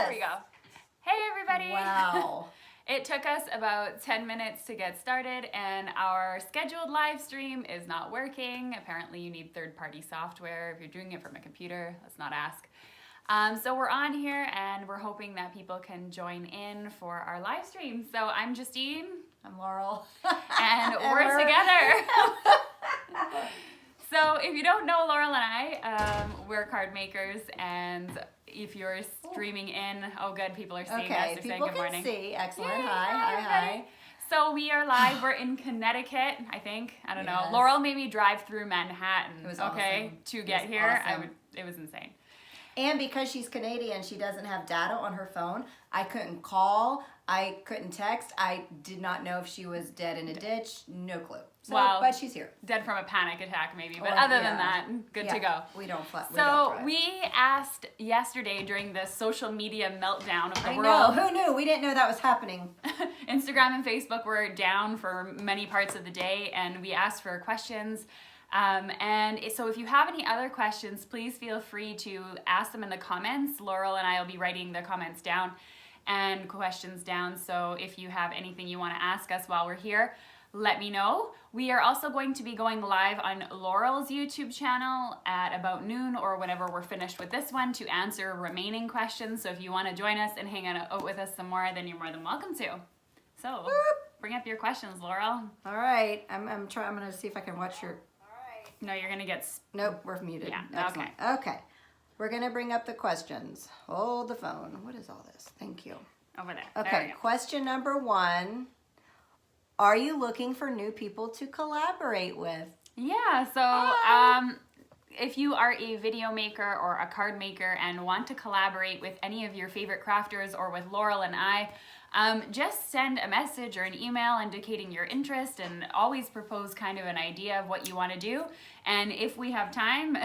There we go. Hey everybody. Wow. It took us about 10 minutes to get started and our scheduled live stream is not working. Apparently you need third-party software if you're doing it from a computer. Let's not ask. So we're on here and we're hoping that people can join in for our live stream. So I'm Justine. I'm Laurel. And we're together. So if you don't know Laurel and I, we're card makers, and if you're streaming in, oh good, people are seeing us. They're saying good morning. People can see. Excellent. Yay, Hi. So we are live. We're in Connecticut, I think. I don't know. Yes. Laurel made me drive through Manhattan. It was okay awesome. to get here. Awesome. It was insane. And because she's Canadian, she doesn't have data on her phone. I couldn't call. I couldn't text. I did not know if she was dead in a ditch. No clue. So, Well, but she's here. Dead from a panic attack, maybe. But Or- other yeah. than that, good to go. We don't So we asked yesterday during the social media meltdown of the I world. know. Who knew? We didn't know that was happening. Instagram and Facebook were down for many parts of the day, and we asked for questions. So if you have any other questions, please feel free to ask them in the comments. Laurel and I will be writing the comments down and questions down. So if you have anything you want to ask us while we're here, let me know. We are also going to be going live on Laurel's YouTube channel at about noon or whenever we're finished with this one to answer remaining questions. So if you want to join us and hang out with us some more, then you're more than welcome to. So bring up your questions, Laurel. All right. I'm going to see if I can watch your... No, you're going to get... Nope, we're muted. Yeah, Excellent. Okay. We're going to bring up the questions. Hold the phone. What is all this? Thank you. Over there. Okay, There we go. question number 1. Are you looking for new people to collaborate with? Yeah, so if you are a video maker or a card maker and want to collaborate with any of your favorite crafters or with Laurel and I, just send a message or an email indicating your interest and always propose kind of an idea of what you want to do. And if we have time,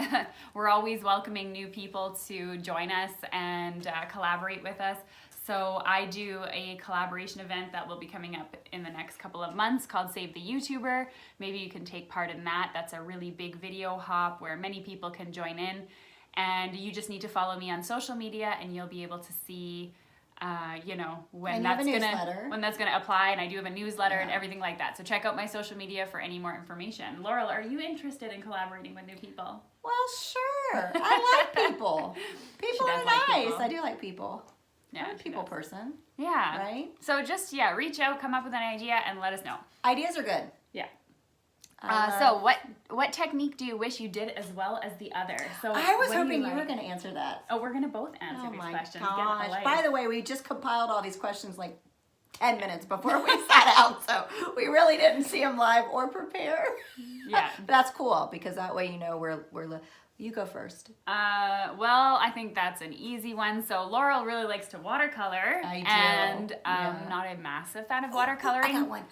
we're always welcoming new people to join us and collaborate with us. So I do a collaboration event that will be coming up in the next couple of months called Save the YouTuber. Maybe you can take part in that. That's a really big video hop where many people can join in. And you just need to follow me on social media and you'll be able to see when that's gonna apply, and I do have a newsletter and everything like that. So check out my social media for any more information. Laurel, are you interested in collaborating with new people? Well, sure. I like people. People are nice. People. I do like people. Yeah, I'm a people person. Yeah. Right? So just, reach out, come up with an idea, and let us know. Ideas are good. Yeah. So what technique do you wish you did as well as the other? So I was hoping you were going to answer that. Oh, we're going to both answer these questions. Gosh. By the way, we just compiled all these questions like 10 minutes before we sat out, so we really didn't see them live or prepare. Yeah. That's cool, because that way you know you go first. Well, I think that's an easy one. So Laurel really likes to watercolor. I do. And I'm not a massive fan of watercoloring. I got one.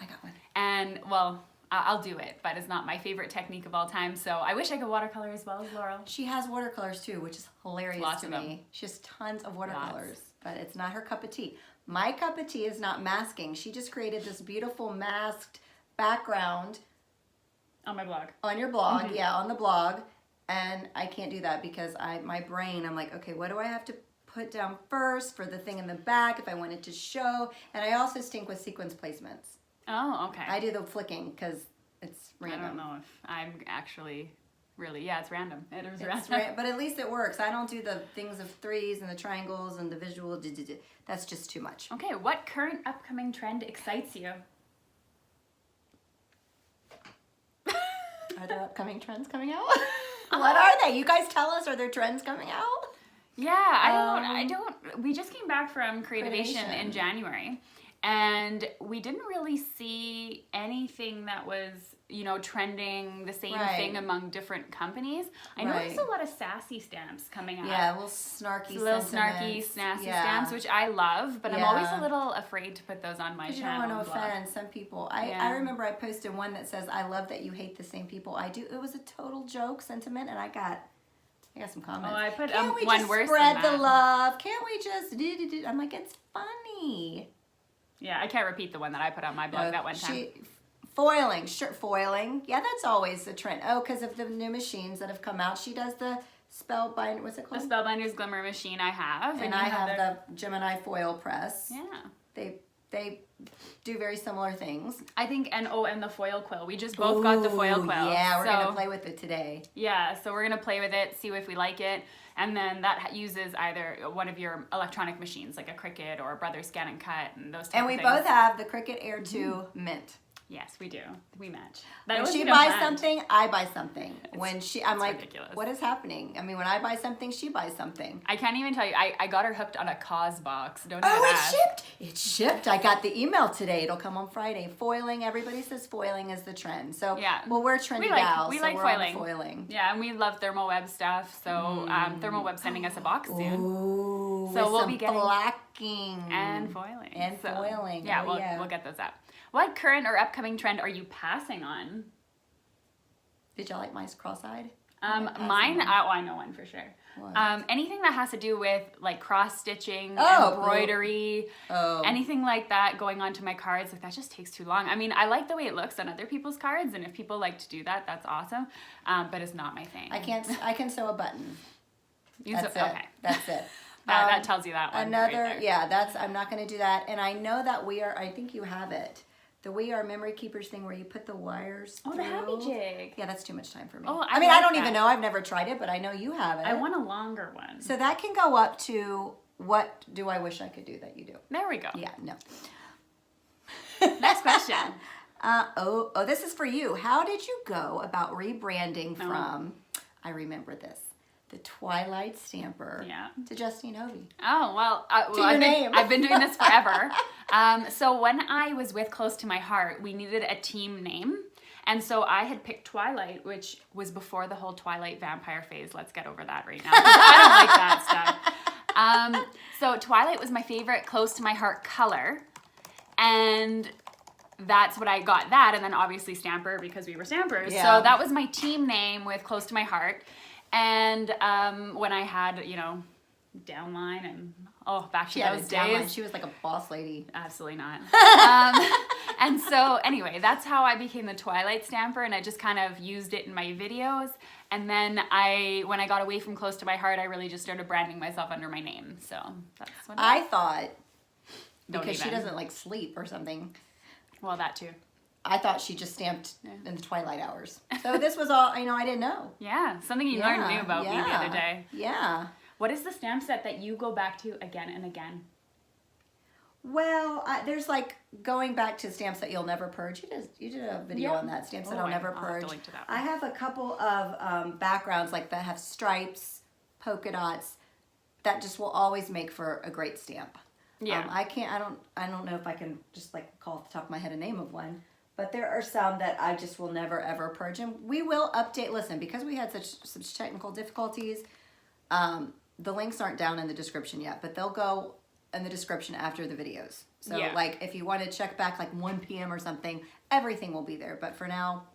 And, well, I'll do it, but it's not my favorite technique of all time. So I wish I could watercolor as well as Laurel. She has watercolors too, which is hilarious Lots to of me. them. She has tons of watercolors, but it's not her cup of tea. My cup of tea is not masking. She just created this beautiful masked background. On my blog. On your blog, on the blog. And I can't do that because my brain, I'm like, okay, what do I have to put down first for the thing in the back if I want it to show? And I also stink with sequence placements. Oh, okay. I do the flicking because it's random. I don't know if I'm actually really, it's random. It is random. But at least it works. I don't do the things of threes and the triangles and the visual. That's just too much. Okay, what current upcoming trend excites you? Are there upcoming trends coming out? What are they? You guys tell us. Are there trends coming out? Yeah, I don't. We just came back from Creativation in January, and we didn't really see anything that was, trending the same thing among different companies. I noticed a lot of sassy stamps coming out. Yeah, little snarky snassy stamps, which I love, but I'm always a little afraid to put those on my channel. You don't want to offend some people. I remember I posted one that says, "I love that you hate the same people I do." It was a total joke sentiment, and I got some comments. Oh, I put Can't we one just worse spread than the that? love? Can't we just do? I'm like, it's funny. Yeah, I can't repeat the one that I put on my blog that one time. Foiling. Yeah, that's always the trend. Oh, because of the new machines that have come out. She does the Spellbinder, what's it The called? Spellbinder's Glimmer Machine I have. And you I have the Gemini foil press. Yeah. They do very similar things. I think, and the foil quill. We just both got the foil quill. Yeah, we're going to play with it today. Yeah, so we're going to play with it, see if we like it. And then that uses either one of your electronic machines, like a Cricut or a Brothers Scan and Cut and those types of things. And we both have the Cricut Air 2 Mint. Yes, we do. We match. When she buys something, I buy something. I'm like, ridiculous. What is happening? I mean, when I buy something, she buys something. I can't even tell you. I got her hooked on a cause box. Don't even It's ask. shipped. It's shipped. I got the email today. It'll come on Friday. Foiling. Everybody says foiling is the trend. So, yeah. Well, we're trendy gals. We so like we're foiling. On foiling. Yeah, and we love ThermoWeb stuff. So ThermoWeb's sending us a box soon. Ooh, so we'll some be getting blacking and foiling. And so, foiling. Yeah, oh, we'll get those up. What current or upcoming trend are you passing on? Did y'all like my cross-eyed? Mine, I know one for sure. What? Anything that has to do with like cross stitching, Oh, embroidery, anything like that going onto my cards, like that just takes too long. I mean, I like the way it looks on other people's cards, and if people like to do that, that's awesome. But it's not my thing. I can sew a button. That's it. Okay. That's it. That tells you that one. Another, right there. yeah, I'm not going to do that. And I know that I think you have it. The We Are Memory Keepers thing where you put the wires through. The happy jig. Yeah, that's too much time for me. Oh, I mean, I don't that. even know. I've never tried it, but I know you have it. I want a longer one. So that can go up to what do I wish I could do that you do? There we go. Yeah, no. Next question. This is for you. How did you go about rebranding from, I remember this, the Twilight Stamper to Justine Hovey? Oh, well, I've been doing this forever. So when I was with Close to My Heart, we needed a team name. And so I had picked Twilight, which was before the whole Twilight vampire phase. Let's get over that right now. I don't like that stuff. So Twilight was my favorite Close to My Heart color. And that's what I got that. And then obviously Stamper because we were Stampers. Yeah. So that was my team name with Close to My Heart. And when I had, downline and back to those days. She was like a boss lady. Absolutely not. And so anyway, that's how I became the Twilight Stamper, and I just kind of used it in my videos. And then when I got away from Close to My Heart, I really just started branding myself under my name. So that's what I thought, because she even. doesn't like sleep or something. Well, that too. I thought she just stamped in the twilight hours. So this was all, I didn't know. Yeah, something you learned new about me the other day. Yeah. What is the stamp set that you go back to again and again? Well, there's like going back to stamps that you'll never purge. You did a video on that, stamps that I'll never purge. I'll have to link to that one. I have a couple of backgrounds like that have stripes, polka dots, that just will always make for a great stamp. Yeah. I don't know if I can just like call off the top of my head a name of one. But there are some that I just will never ever purge. And we will update, listen, because we had such technical difficulties, the links aren't down in the description yet, but they'll go in the description after the videos. So like if you want to check back like 1 p.m. or something, everything will be there. But for now,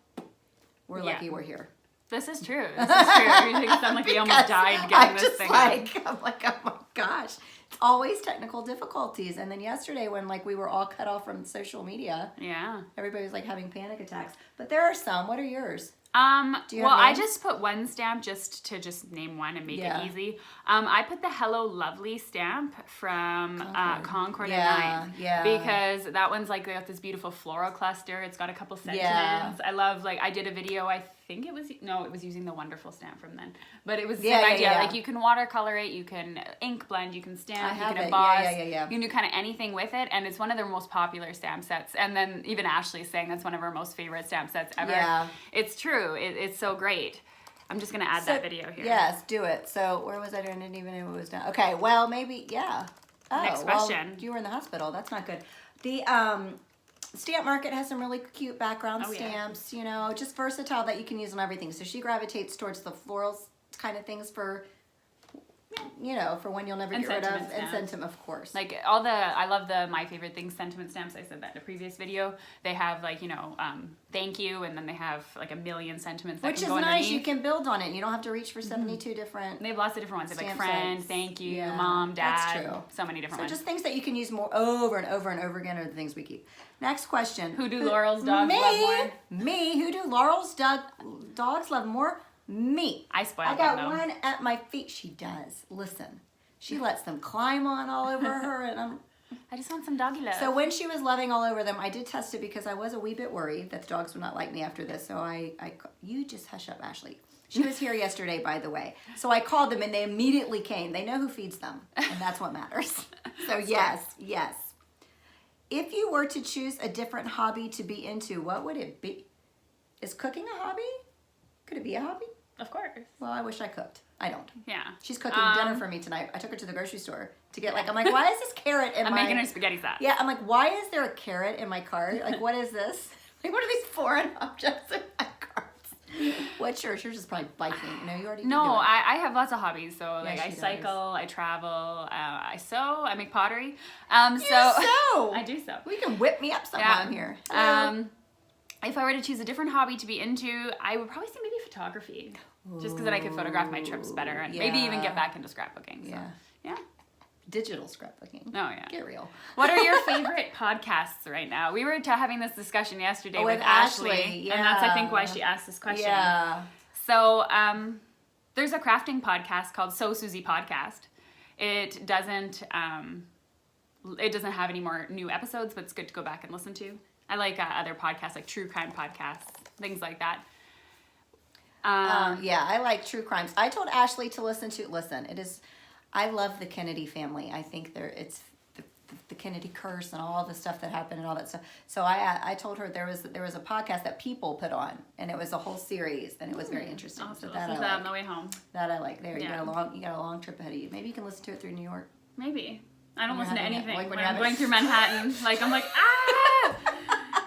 we're lucky we're here. This is true. This is true. You sound like we almost died getting this thing. I'm like, oh my gosh. It's always technical difficulties. And then yesterday when like we were all cut off from social media, everybody was like having panic attacks. But there are some. What are yours? I just put one stamp just to name one and make it easy. I put the Hello Lovely stamp from Concord and 9th. Yeah. Because that one's like got this beautiful floral cluster. It's got a couple sentiments. I love, like, I did a video, I think it was using the Wonderful stamp from then. But it was the same idea. Like, you can watercolor it, you can ink blend, you can stamp, you can emboss. You can do kind of anything with it. And it's one of their most popular stamp sets. And then even Ashley's saying that's one of her most favorite stamp sets ever. Yeah. It's true. It's so great. I'm just going to add that video here. Yes, do it. So where was I? I didn't even know it was done. Okay, well, maybe, Next question. You were in the hospital. That's not good. The Stamp Market has some really cute background stamps, just versatile that you can use on everything. So she gravitates towards the florals kind of things for, for when you'll never get rid of. And sentiment, of course. Like I love the My Favorite Things sentiment stamps. I said that in a previous video. They have like, thank you, and then they have like a million sentiments that Which can go is nice. underneath. You can build on it. You don't have to reach for 72 different. They have lots of different ones. They have like friend, sets. thank you, mom, dad. That's true. So many different ones. Just things that you can use more over and over and over again are the things we keep. Next question. Who do Laurel's dogs love more? Me. Who do Laurel's dogs love more? me. I spoil I got them, though. one at my feet. She does. Listen, she lets them climb on all over her, and I just want some doggy love. So when she was loving all over them, I did test it because I was a wee bit worried that the dogs would not like me after this. So you just hush up, Ashley. She was here yesterday, by the way. So I called them and they immediately came. They know who feeds them, and that's what matters. So yes. If you were to choose a different hobby to be into, what would it be? Is cooking a hobby? Could it be a hobby? Of course. Well, I wish I cooked. I don't. Yeah. She's cooking dinner for me tonight. I took her to the grocery store to get I'm like, why is this carrot in I'm my... making her spaghetti sauce. Yeah, I'm like, why is there a carrot in my cart? Like, what is this? Like, what are these foreign objects in my carts? What's yours? Yours is probably biking. No, you already No, do it. I have lots of hobbies. So, like, I she cycle, I travel, I sew, I make pottery. You sew? I do sew. Well, you can whip me up some while I'm here. If I were to choose a different hobby to be into, I would probably say maybe photography. Just because then I could photograph my trips better and maybe even get back into scrapbooking. So, yeah. Digital scrapbooking. Oh, yeah. Get real. What are your favorite podcasts right now? We were having this discussion yesterday with Ashley. Yeah. And that's, I think, why she asked this question. Yeah. So, there's a crafting podcast called So Susie Podcast. It doesn't have any more new episodes, but it's good to go back and listen to. I like other podcasts, like true crime podcasts, things like that. Yeah, I like true crimes. I told Ashley to listen, I love the Kennedy family. I think it's the Kennedy curse and all the stuff that happened and all that stuff. So I told her there was a podcast that People put on, and it was a whole series, and it was very interesting. I'll So listen to that on the way home. That I like. There, Yeah. you got a long trip ahead of you. Maybe you can listen to it through New York. Maybe. I don't listen to anything when when you're I'm having- going through Manhattan. Like, I'm like, ah!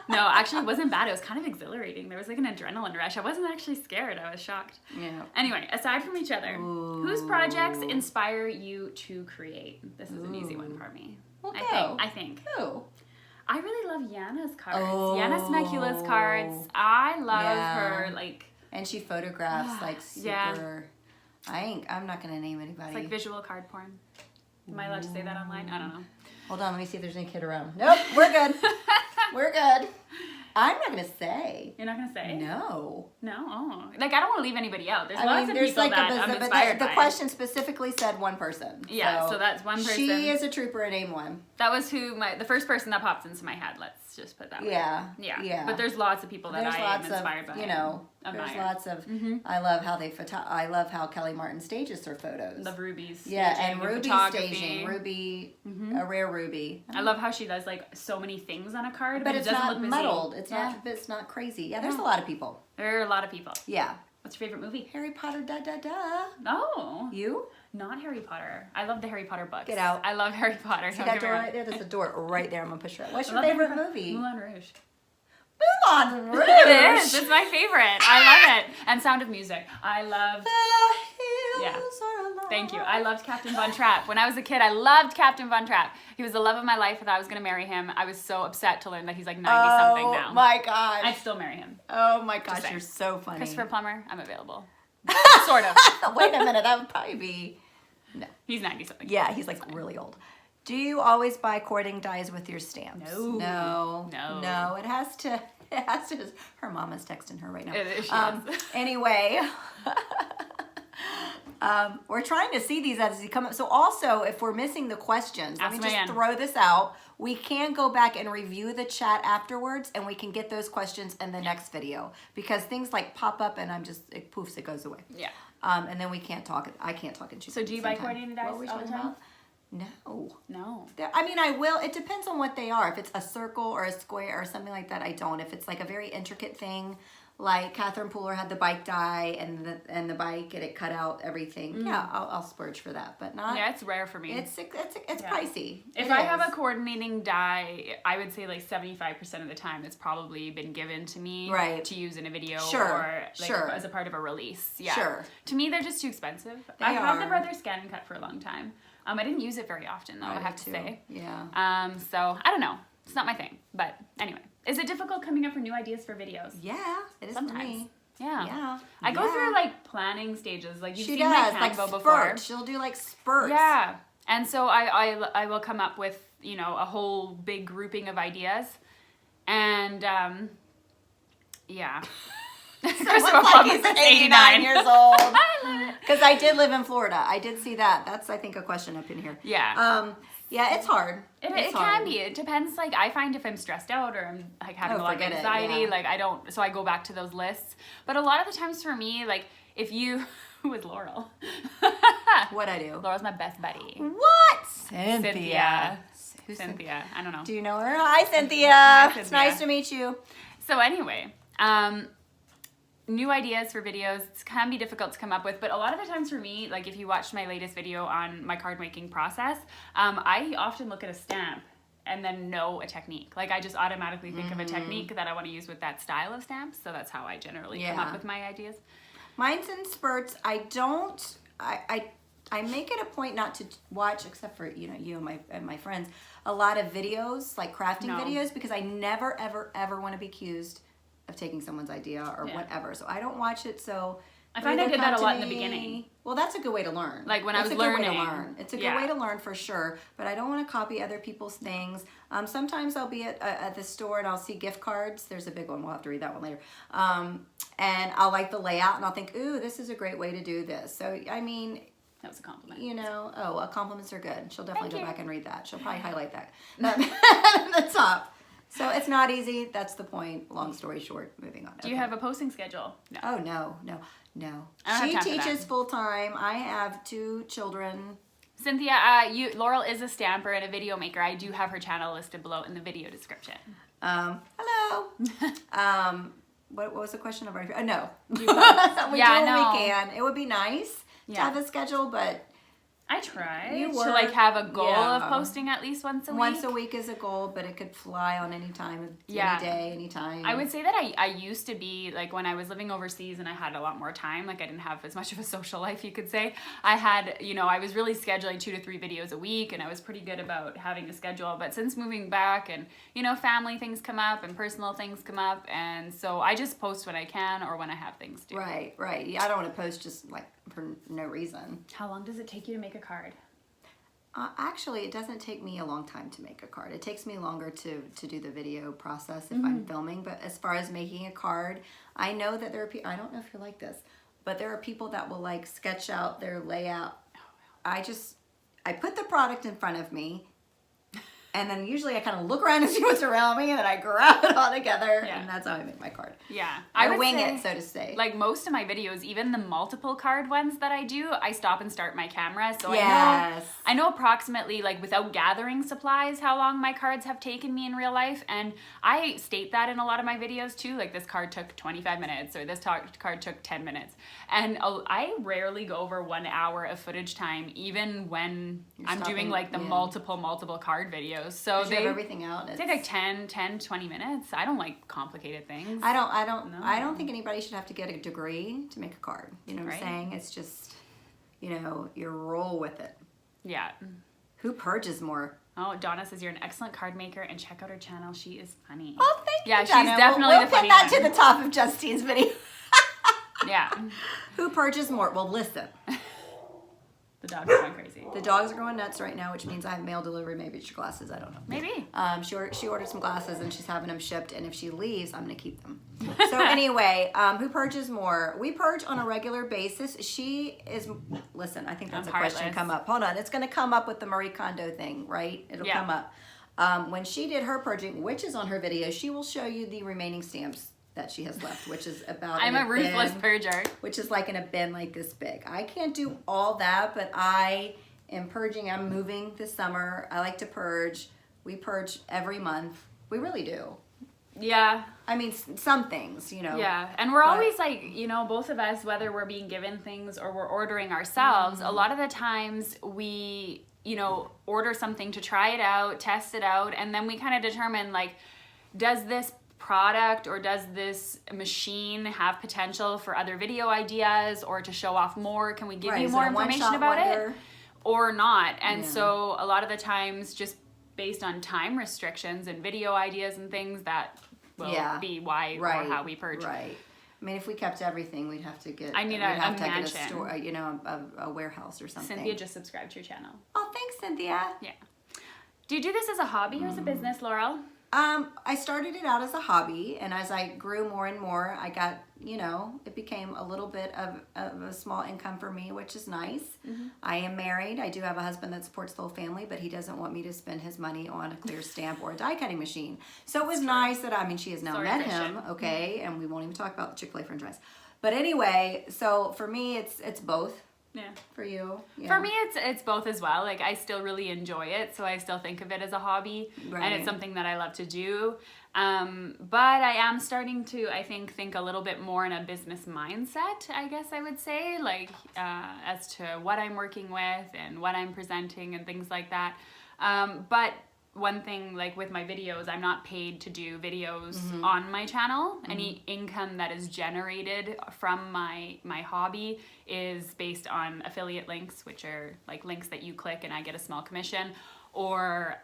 No, actually, it wasn't bad. It was kind of exhilarating. There was like an adrenaline rush. I wasn't actually scared. I was shocked. Yeah. Anyway, aside from each other, whose projects inspire you to create? This is an easy one for me. Well, I think. Who? I really love Yana's cards. Oh. Yana Smekula's cards. I love her, like... And she photographs like super... Yeah. I'm not going to name anybody. It's like visual card porn. Am I allowed to say that online? I don't know. Hold on, let me see if there's any kid around. Nope, we're good. We're good. I'm not going to say. You're not going to say? No. No? Oh. Like, I don't want to leave anybody out. There's lots of there's people like that I'm inspired the by. question specifically said one person. Yeah, so that's one person. She is a trooper, name one. That was the first person that popped into my head. Let's just put that way. Yeah. But there's lots of people that I am inspired by. There's lots of. I love how I love how Kelly Martin stages her photos. Love Ruby's. Yeah, staging and Ruby's photography. staging. Ruby, a rare Ruby. I love how she does like so many things on a card, But it it's doesn't not look busy. muddled. It's not crazy. Yeah, there's a lot of people. There are a lot of people. Yeah. What's your favorite movie? Harry Potter, da da da. No. You? Not Harry Potter. I love the Harry Potter books. Get out. I love Harry Potter. See that door right there? There's a door right there. I'm gonna push her out. What's your I love favorite Harry movie? Moulin Rouge. Moulin Rouge. It is. It's my favorite. I love it. And Sound of Music. I love. The hills are alive. Thank you. I loved Captain Von Trapp. When I was a kid, I loved Captain Von Trapp. He was the love of my life. I thought I was going to marry him. I was so upset to learn that he's like 90-something now. Oh my gosh. I'd still marry him. Oh my gosh, saying. you're so funny. Christopher Plummer, I'm available. Sort of. Wait a minute, that would probably be... No. He's 90-something. Yeah, he's like really old. Do you always buy courting dies with your stamps? No. No, it has to... Her mama's texting her right now. It is, she is. Anyway... we're trying to see these as they come up. So also, if we're missing the questions, let me just throw this out. We can go back and review the chat afterwards, and we can get those questions in the next video. Because things like pop up, and it poofs, it goes away. Yeah. And then we can't talk. I can't talk and choose. So do you buy coordinated dice What were we all the talking time? about? No. No. I mean, I will. It depends on what they are. If it's a circle or a square or something like that, I don't. If it's like a very intricate thing, like Catherine Pooler had the bike die and the bike and it cut out everything. Yeah, I'll splurge for that, but not. Yeah, it's rare for me. It's pricey. If I have a coordinating die, I would say like 75% of the time it's probably been given to me to use in a video or like as a part of a release. Yeah. Sure. To me, they're just too expensive. I have the Brothers Scan and Cut for a long time. I didn't use it very often though, I have to say. Yeah. So I don't know. It's not my thing. But anyway. Is it difficult coming up with new ideas for videos? Yeah, it is sometimes. For me. Yeah. I go through like planning stages. Like you've she seen does, my Canva like before. She'll do like spurts. Yeah. And so I will come up with, a whole big grouping of ideas. And yeah. Someone's like he's 89 years old. Because I did live in Florida. I did see that. That's, I think, a question up in here. Yeah. Yeah, it's hard. It can be. It depends. Like, I find if I'm stressed out or I'm like having a lot of anxiety, like I don't, so I go back to those lists. But a lot of the times for me, like if you, with Laurel. What'd I do? Laurel's my best buddy. What? Cynthia. Who's Cynthia. I don't know. Do you know her? Hi, Cynthia. Hi, Cynthia. It's nice to meet you. So anyway, new ideas for videos can be difficult to come up with, but a lot of the times for me, like if you watched my latest video on my card making process, I often look at a stamp and then know a technique. Like I just automatically think of a technique that I want to use with that style of stamps. So that's how I generally come up with my ideas. Mine's in spurts. I make it a point not to watch, except for you and my friends, a lot of videos, like crafting videos, because I never ever want to be accused of taking someone's idea or whatever. So I don't watch it. So I find I did that a lot in the beginning. Well, that's a good way to learn. Like when I was learning. It's a good way to learn for sure. But I don't want to copy other people's things. Sometimes I'll be at the store and I'll see gift cards. There's a big one. We'll have to read that one later. And I'll like the layout and I'll think, ooh, this is a great way to do this. So, I mean, that was a compliment. Compliments are good. She'll definitely go back and read that. She'll probably highlight that at the top. So it's not easy. That's the point. Long story short, moving on. Do you have a posting schedule? No. Oh, no. She teaches full time. I have 2 children. Cynthia, Laurel is a stamper and a video maker. I do have her channel listed below in the video description. Hello. What was the question of our? No. We can. It would be nice to have a schedule, but I try to like have a goal of posting at least once a week. Once a week is a goal, but it could fly on any time, any day, any time. I would say that I used to be, like when I was living overseas and I had a lot more time, like I didn't have as much of a social life, you could say. I had, I was really scheduling 2 to 3 videos a week and I was pretty good about having a schedule. But since moving back and, family things come up and personal things come up. And so I just post when I can or when I have things to do. Right. Yeah, I don't want to post just like for no reason. How long does it take you to make a card? Actually, it doesn't take me a long time to make a card. It takes me longer to do the video process if I'm filming. But as far as making a card, I know that there are people, I don't know if you're like this, but there are people that will like sketch out their layout. I put the product in front of me and then usually I kind of look around and see what's around me and then I grab it all together and that's how I make my card. Yeah. I wing it, so to say. Like most of my videos, even the multiple card ones that I do, I stop and start my camera. So I know approximately, like without gathering supplies, how long my cards have taken me in real life. And I state that in a lot of my videos too. Like this card took 25 minutes or this card took 10 minutes. And I rarely go over 1 hour of footage time, even when I'm doing like the multiple card videos. So they have everything out. Take like 10, 20 minutes. I don't like complicated things. I don't think anybody should have to get a degree to make a card. You know what I'm saying? It's just, you roll with it. Yeah. Who purges more? Oh, Donna says you're an excellent card maker and check out her channel. She is funny. Oh, thank you, Yeah, Donna. she's definitely we'll the funny pin that one. to the top of Justine's video. Yeah. Who purges more? Well, listen. The dogs are going crazy. The dogs are going nuts right now, which means I have mail delivery. Maybe it's your glasses. I don't know. Maybe. She ordered some glasses and she's having them shipped. And if she leaves, I'm going to keep them. So anyway, who purges more? We purge on a regular basis. She is. Listen, I think that's a question come up. Hold on, it's going to come up with the Marie Kondo thing, right? It'll come up. When she did her purging, which is on her video, she will show you the remaining stamps that she has left, which is about I'm a ruthless purger. Which is like in a bin like this big. I can't do all that, but I am purging. I'm moving this summer. I like to purge. We purge every month. We really do. Yeah. I mean, some things, Yeah. And we're always like, both of us, whether we're being given things or we're ordering ourselves, a lot of the times we, order something to try it out, test it out, and then we kind of determine like, does this product or does this machine have potential for other video ideas or to show off more? Can we give you more information about it or not? And so a lot of the times, just based on time restrictions and video ideas and things, that will be why or how we purge. Right. I mean, if we kept everything, we'd have to get. I need a mansion. Get a store, a warehouse or something. Cynthia just subscribed to your channel. Oh, thanks, Cynthia. Yeah. Do you do this as a hobby or as a business, Laurel? I started it out as a hobby, and as I grew more and more, I got, it became a little bit of a small income for me, which is nice. I am married. I do have a husband that supports the whole family, but he doesn't want me to spend his money on a clear stamp or a die cutting machine. So it was nice that, she has now met him, okay, and we won't even talk about the Chick-fil-A french fries. But anyway, so for me, it's both. Yeah. For you? Yeah. For me, it's both as well. Like, I still really enjoy it, so I still think of it as a hobby, and it's something that I love to do. But I am starting to, I think a little bit more in a business mindset, I guess I would say, like, as to what I'm working with and what I'm presenting and things like that. But one thing, like with my videos, I'm not paid to do videos on my channel. Any income that is generated from my hobby is based on affiliate links, which are like links that you click and I get a small commission, or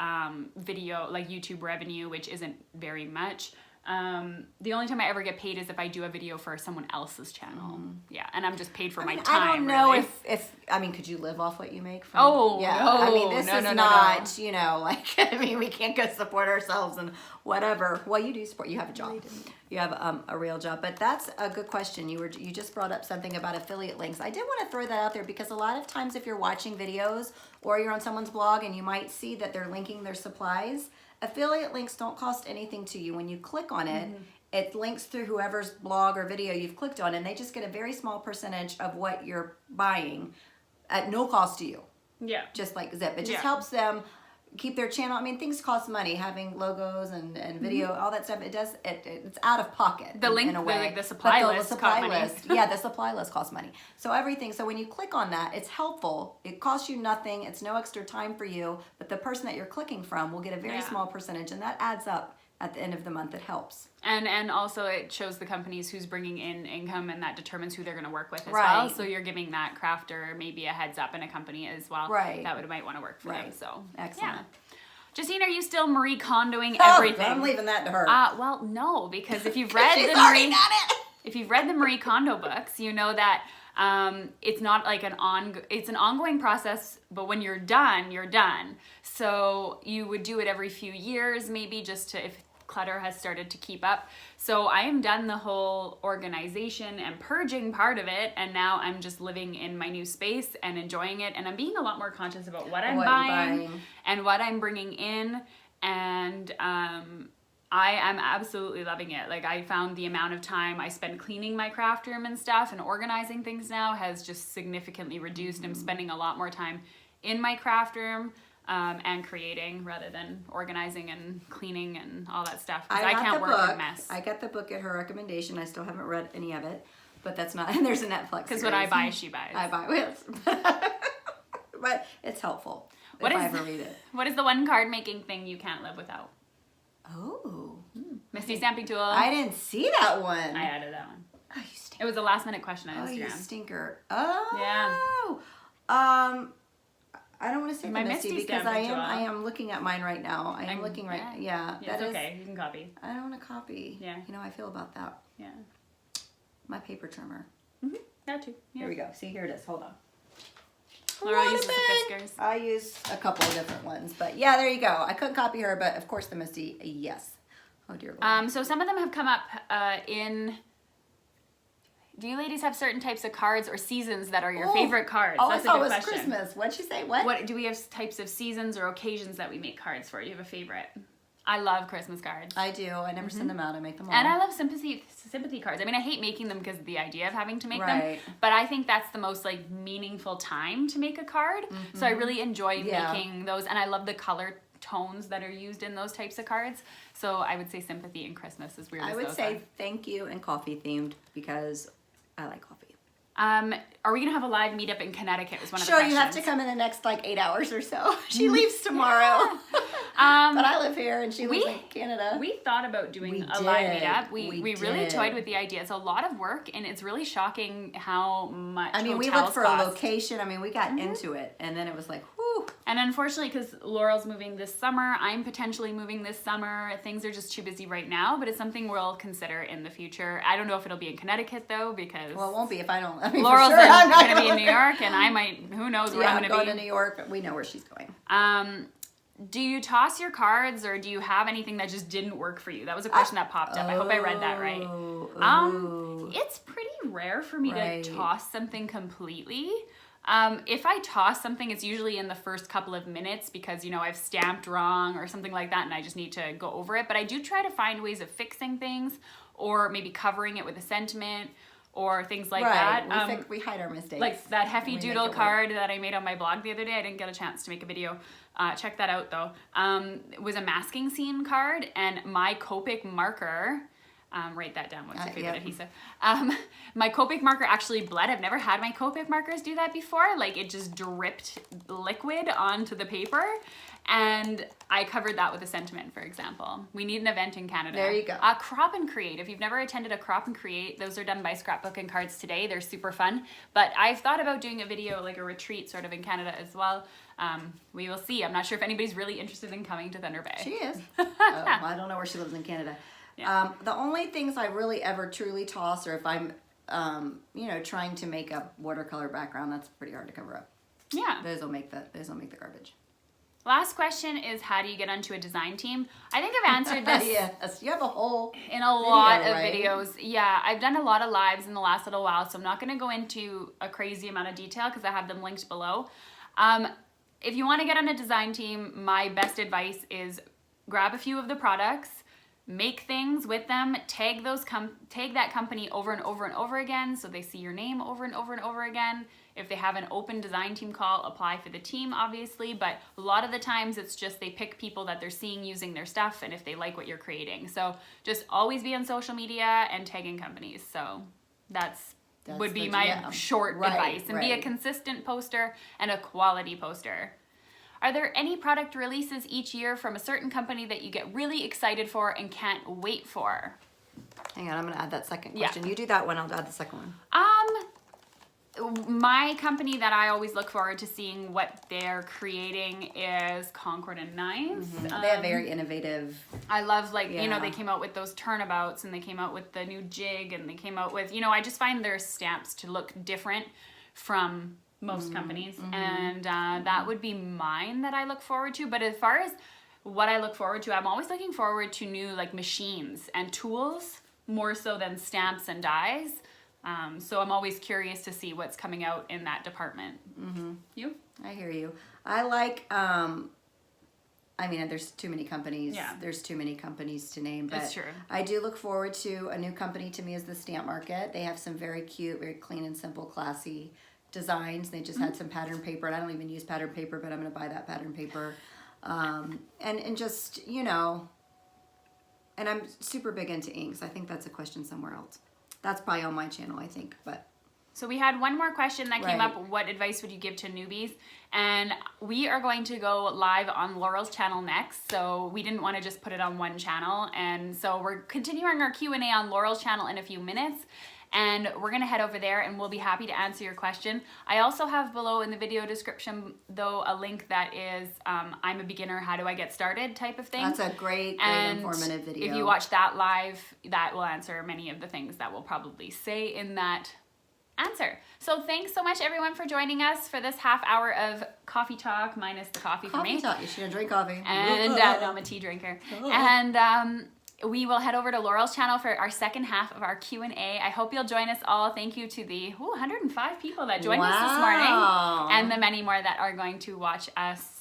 video, like YouTube revenue, which isn't very much. The only time I ever get paid is if I do a video for someone else's channel. Yeah, and I'm just paid for my time. I don't know really. if could you live off what you make from? Oh, yeah. no, this no, is no, not, no. we can't go support ourselves and whatever. Well, you do support. You have a job. You have a real job. But that's a good question. You just brought up something about affiliate links. I did want to throw that out there because a lot of times if you're watching videos or you're on someone's blog and you might see that they're linking their supplies, affiliate links don't cost anything to you. When you click on it, it links through whoever's blog or video you've clicked on, and they just get a very small percentage of what you're buying at no cost to you. Yeah. Just like Zip. It just helps them keep their channel. I mean, things cost money, having logos and video, all that stuff. It's out of pocket. The link, in a way. like the supply list, the supply list costs money. So everything. So when you click on that, it's helpful. It costs you nothing. It's no extra time for you. But the person that you're clicking from will get a very small percentage, and that adds up at the end of the month. It helps. And also it shows the companies who's bringing in income, and that determines who they're going to work with as well. So you're giving that crafter maybe a heads up in a company as well. Right. That might want to work for them. So excellent. Yeah. Justine, are you still Marie Kondoing everything? I'm leaving that to her. Well, no, because if you've read the Marie Kondo books, you know that it's not like it's an ongoing process, but when you're done, you're done. So you would do it every few years, maybe just to, if clutter has started to keep up. So I am done the whole organization and purging part of it, and now I'm just living in my new space and enjoying it, and I'm being a lot more conscious about what I'm buying and what I'm bringing in, and I am absolutely loving it. Like, I found the amount of time I spend cleaning my craft room and stuff and organizing things now has just significantly reduced. I'm spending a lot more time in my craft room and creating rather than organizing and cleaning and all that stuff, because I can't work in mess. I got the book at her recommendation. I still haven't read any of it, but that's not, and there's a Netflix because what I buy, she buys. I buy, but it's helpful if I ever read it. What is the one card making thing you can't live without? Oh. Misty stamping tool. I didn't see that one. I added that one. Oh, you stinker. It was a last minute question on Instagram. Oh, you stinker. Oh. Yeah. I don't want to say my Misty because I am looking at mine right now. I'm looking right. Yeah. That's okay. You can copy. I don't want to copy. Yeah. You know how I feel about that. Yeah. My paper trimmer. That too. Yeah. Here we go. See, here it is. Hold on. Laurel uses the Fiskars. I use a couple of different ones, but yeah, there you go. I couldn't copy her, but of course the Misty, yes. Oh dear Lord. So some of them have come up in. Do you ladies have certain types of cards or seasons that are your favorite cards? Oh, that's I thought a good it was question. Christmas. What'd she say? What? Do we have types of seasons or occasions that we make cards for? Do you have a favorite? I love Christmas cards. I do. I never send them out. I make them all. And I love sympathy cards. I mean, I hate making them because of the idea of having to make them. But I think that's the most like meaningful time to make a card. So I really enjoy making those, and I love the color tones that are used in those types of cards. So I would say sympathy and Christmas is weird. I would say thank you and coffee themed because I like coffee. Are we gonna have a live meetup in Connecticut? Was one of the questions. Sure, you have to come in the next like 8 hours or so. She leaves tomorrow. But I live here and she lives in Canada. We thought about doing a live meetup. We really toyed with the idea. It's a lot of work, and it's really shocking how much. I mean, we looked for a location. I mean, we got into it, and then it was like, whew. And unfortunately, because Laurel's moving this summer, I'm potentially moving this summer. Things are just too busy right now, but it's something we'll consider in the future. I don't know if it'll be in Connecticut though, because well, it won't be if I don't. I mean, Laurel's going to be in New York, and I might. Who knows where I'm going to be? Go to New York. We know where she's going. do you toss your cards, or do you have anything that just didn't work for you? That was a question that popped up. I hope I read that right. It's pretty rare for me to toss something completely. If I toss something, it's usually in the first couple of minutes because, you know, I've stamped wrong or something like that and I just need to go over it. But I do try to find ways of fixing things, or maybe covering it with a sentiment or things like that. We hide our mistakes. Like that Heffy Doodle card that I made on my blog the other day. I didn't get a chance to make a video. Check that out though. It was a masking scene card, and my Copic marker, write that down, what's your favorite adhesive? My Copic marker actually bled. I've never had my Copic markers do that before. Like it just dripped liquid onto the paper, and I covered that with a sentiment, for example. We need an event in Canada. There you go. Crop and Create. If you've never attended a Crop and Create, those are done by Scrapbook and Cards Today. They're super fun. But I've thought about doing a video, like a retreat sort of in Canada as well. We will see. I'm not sure if anybody's really interested in coming to Thunder Bay. She is. I don't know where she lives in Canada. Yeah. The only things I really ever truly toss, or if I'm, you know, trying to make a watercolor background, that's pretty hard to cover up. Yeah. Those will make the garbage. Last question is, how do you get onto a design team? I think I've answered this. Yes, you have a whole in a lot of videos. Yeah, I've done a lot of lives in the last little while, so I'm not going to go into a crazy amount of detail because I have them linked below. If you want to get on a design team, my best advice is grab a few of the products, make things with them, tag that company over and over and over again so they see your name over and over and over again. If they have an open design team call, apply for the team, obviously, but a lot of the times it's just they pick people that they're seeing using their stuff and if they like what you're creating. So just always be on social media and tagging companies. So that's would be my short advice. And be a consistent poster and a quality poster. Are there any product releases each year from a certain company that you get really excited for and can't wait for? Hang on, I'm gonna add that second question. You do that one, I'll add the second one. My company that I always look forward to seeing what they're creating is Concord and Knives. They have very innovative. I love, like, you know, they came out with those turnabouts and they came out with the new jig and they came out with, you know, I just find their stamps to look different from most companies. And that would be mine that I look forward to. But as far as what I look forward to, I'm always looking forward to new, like, machines and tools more so than stamps and dies. So I'm always curious to see what's coming out in that department. You? I hear you. I like, I mean, there's too many companies. Yeah. There's too many companies to name. But That's true. I do look forward to a new company to me is the Stamp Market. They have some very cute, very clean and simple, classy designs. They just had some pattern paper, and I don't even use pattern paper, but I'm going to buy that pattern paper. And just, you know, and I'm super big into inks. I think that's a question somewhere else. That's probably on my channel, I think, but. So we had one more question that came up. What advice would you give to newbies? And we are going to go live on Laurel's channel next. So we didn't want to just put it on one channel. And so we're continuing our Q&A on Laurel's channel in a few minutes. And we're going to head over there and we'll be happy to answer your question. I also have below in the video description, though, a link that is I'm a beginner, how do I get started type of thing. That's a great informative video. If you watch that live, that will answer many of the things that we'll probably say in that answer. So thanks so much, everyone, for joining us for this half hour of coffee talk, minus the coffee for me. Coffee talk. You shouldn't drink coffee. And no, I'm a tea drinker. And we will head over to Laurel's channel for our second half of our Q&A. I hope you'll join us all. Thank you to the 105 people that joined us this morning, and the many more that are going to watch us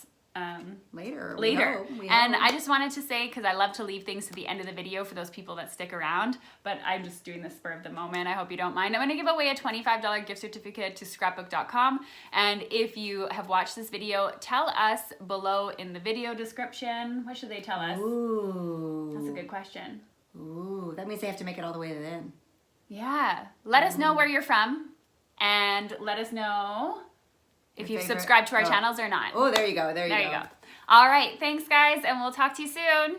later. We hope. And I just wanted to say, because I love to leave things to the end of the video for those people that stick around, but I'm just doing this spur of the moment. I hope you don't mind. I'm going to give away a $25 gift certificate to scrapbook.com. And if you have watched this video, tell us below in the video description. What should they tell us? Ooh. That's a good question. Ooh, that means they have to make it all the way to the end. Yeah. Let us know where you're from, and let us know if you've subscribed to our channels or not. Oh, there you go. There you go. All right. Thanks, guys, and we'll talk to you soon.